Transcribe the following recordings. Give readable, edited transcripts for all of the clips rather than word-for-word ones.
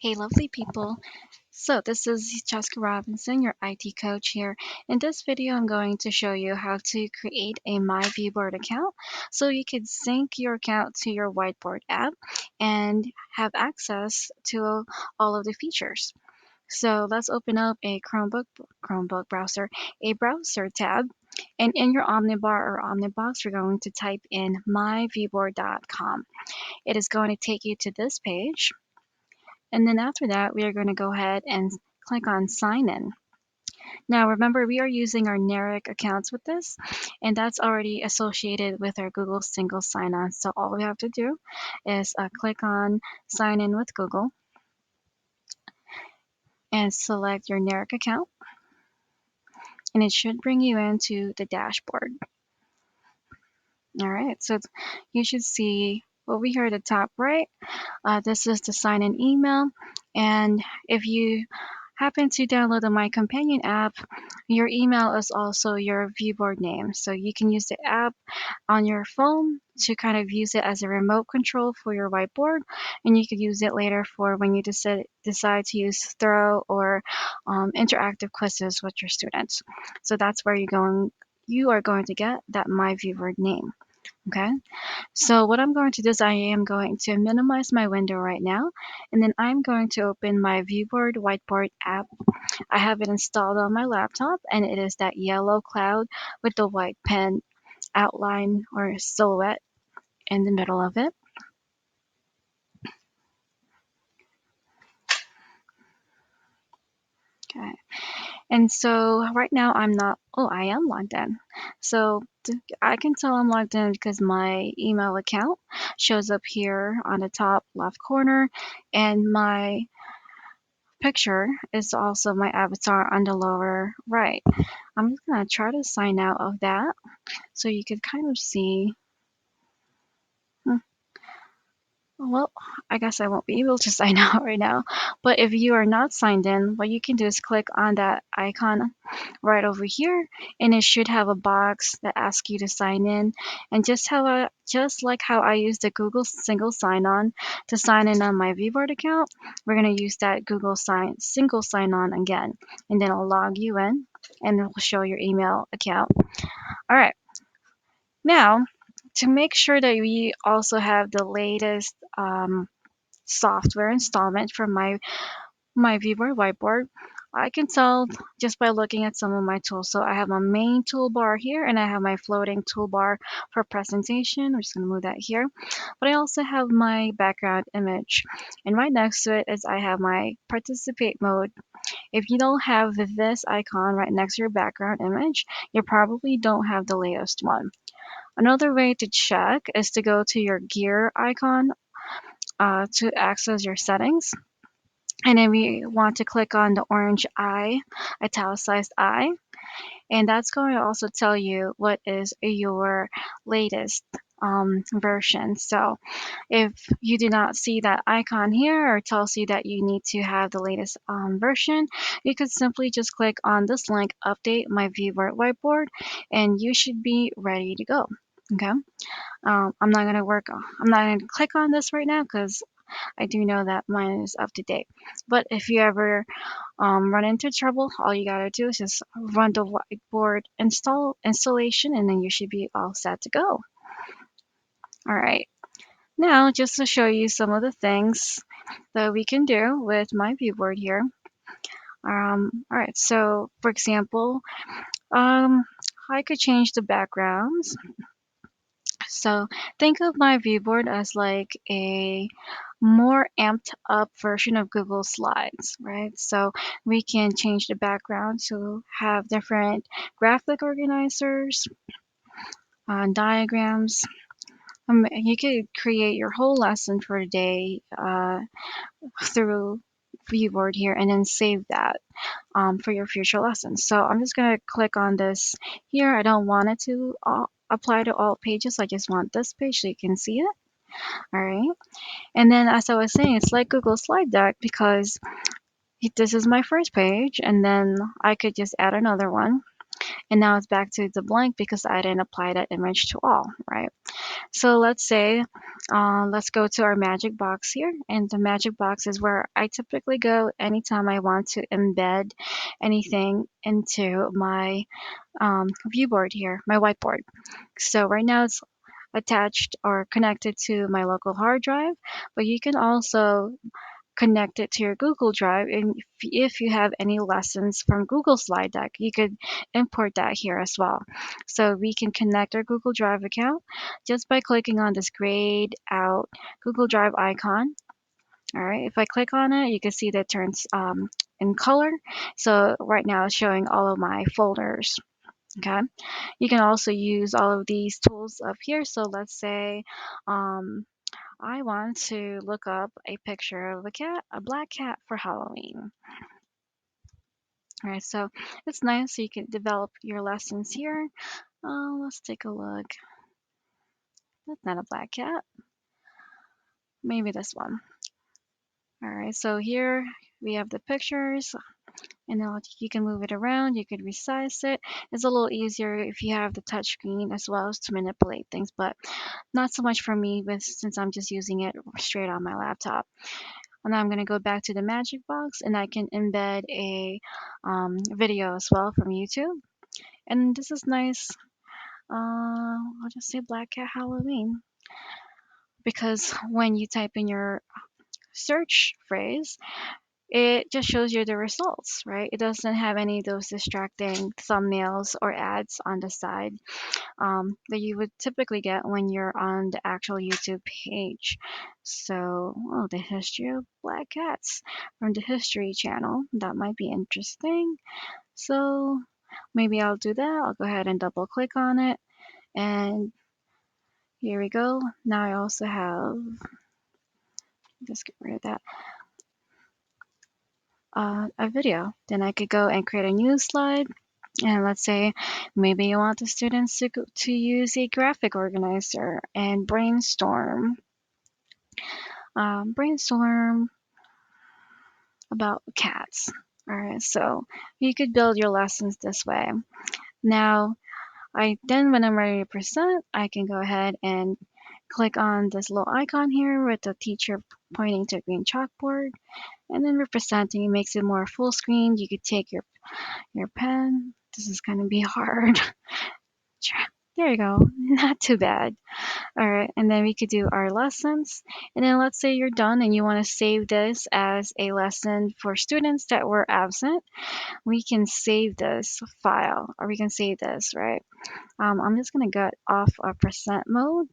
Hey, lovely people. So, this is Jessica Robinson, your IT coach here. In this video, I'm going to show you how to create a myViewBoard account so you can sync your account to your Whiteboard app and have access to all of the features. So, let's open up a Chromebook browser, a browser tab, and in your Omnibar or Omnibox, you're going to type in myviewboard.com. It is going to take you to this page. And then after that, we are going to go ahead and click on sign in. Now remember, we are using our NARIC accounts with this, and that's already associated with our Google single sign-on. So all we have to do is click on sign in with Google and select your NARIC account, and it should bring you into the dashboard. All right, so you should see over here at the top right, this is the sign in email, and if you happen to download the My Companion app, your email is also your viewboard name. So you can use the app on your phone to kind of use it as a remote control for your whiteboard, and you could use it later for when you decide to use thorough or interactive quizzes with your students. So that's where you are going to get that My Viewboard name. Okay, so what I'm going to do is I am going to minimize my window right now, and then I'm going to open my Viewboard Whiteboard app. I have it installed on my laptop, and it is that yellow cloud with the white pen outline or silhouette in the middle of it. Okay, and so right now I am logged in. So I can tell I'm logged in because my email account shows up here on the top left corner, and my picture is also my avatar on the lower right. I'm just going to try to sign out of that so you could kind of see. Well, I guess I won't be able to sign out right now, but if you are not signed in, what you can do is click on that icon right over here, and it should have a box that asks you to sign in. And just like how I used the Google single sign-on to sign in on my VBoard account, we're going to use that Google single sign-on again, and then it'll log you in, and it will show your email account. All right, now to make sure that we also have the latest software installment for my ViewBoard Whiteboard, I can tell just by looking at some of my tools. So I have my main toolbar here, and I have my floating toolbar for presentation. I'm just going to move that here. But I also have my background image, and right next to it is I have my participate mode. If you don't have this icon right next to your background image, you probably don't have the latest one. Another way to check is to go to your gear icon to access your settings. And then we want to click on the orange I, italicized I, and that's going to also tell you what is your latest version. So if you do not see that icon here or tells you that you need to have the latest version, you could simply just click on this link, update my ViewBoard Whiteboard, and you should be ready to go. Okay. I'm not going to click on this right now because I do know that mine is up to date. But if you ever run into trouble, all you gotta do is just run the whiteboard installation, and then you should be all set to go. All right. Now, just to show you some of the things that we can do with my viewboard here. All right. So, for example, I could change the backgrounds. So think of my viewboard as like a more amped up version of Google Slides, right? So we can change the background to have different graphic organizers, diagrams. You could create your whole lesson for the day through viewboard here and then save that for your future lessons. So I'm just going to click on this here. I don't want it to apply to all pages. I just want this page so you can see it. All right. And then as I was saying, it's like Google Slide Deck because this is my first page, and then I could just add another one. and now it's back to the blank because I didn't apply that image to all, right? So let's say, let's go to our magic box here, and the magic box is where I typically go anytime I want to embed anything into my view board here, my whiteboard. So right now it's attached or connected to my local hard drive, but you can also connect it to your Google Drive. And if you have any lessons from Google Slide Deck, you could import that here as well. So we can connect our Google Drive account just by clicking on this grayed out Google Drive icon. All right, if I click on it, you can see that it turns in color. So right now it's showing all of my folders. Okay, you can also use all of these tools up here. So let's say I want to look up a picture of a cat, a black cat for Halloween. All right, so it's nice so you can develop your lessons here. Let's take a look. That's not a black cat. Maybe this one. All right, so here we have the pictures, and then you can move it around. You could resize it. It's a little easier if you have the touch screen as well as to manipulate things, but not so much for me since I'm just using it straight on my laptop. And now I'm going to go back to the magic box, and I can embed a video as well from YouTube. And this is nice. I'll just say Black Cat Halloween because when you type in your search phrase, it just shows you the results, right? It doesn't have any of those distracting thumbnails or ads on the side that you would typically get when you're on the actual YouTube page. So, oh, the history of black cats from the History channel. That might be interesting. So, maybe I'll do that. I'll go ahead and double click on it. And here we go. Now I also have, just get rid of that, a video. Then I could go and create a new slide. And let's say maybe you want the students to use a graphic organizer and brainstorm about cats. All right, so you could build your lessons this way. Now, when I'm ready to present, I can go ahead and click on this little icon here with the teacher pointing to a green chalkboard, and then we're presenting. It makes it more full screen. You could take your pen. This is going to be hard. There you go. Not too bad. All right, and then we could do our lessons. And then let's say you're done and you want to save this as a lesson for students that were absent. We can save this file, or we can save this, right? I'm just going to get off of present mode.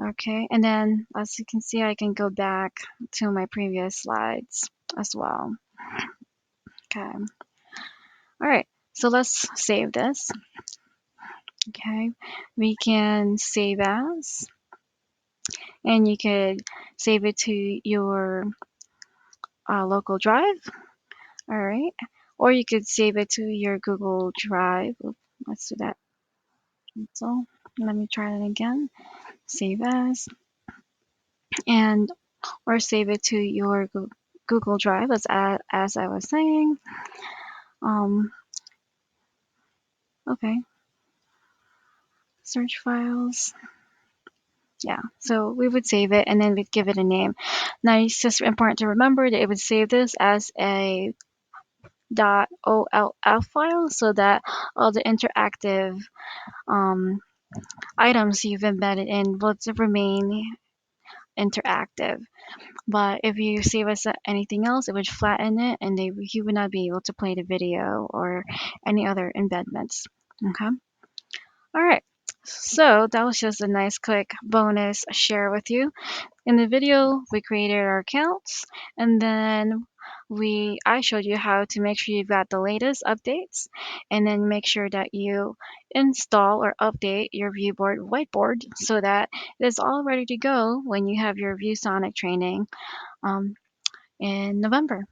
Okay, and then as you can see, I can go back to my previous slides as well. Okay. All right, so let's save this. Okay, we can save as, and you could save it to your local drive. All right, or you could save it to your Google Drive. Oops, let's do that. So let me try that again. Save as, and or save it to your Google Drive as I was saying. Okay, search files. Yeah, so we would save it and then we'd give it a name. Now it's just important to remember that it would save this as a .oll file so that all the interactive items you've embedded in will remain interactive. But if you save as anything else, it would flatten it and you would not be able to play the video or any other embedments. Okay. All right. So that was just a nice quick bonus share with you. In the video, we created our accounts, and then I showed you how to make sure you've got the latest updates, and then make sure that you install or update your ViewBoard whiteboard so that it is all ready to go when you have your ViewSonic training in November.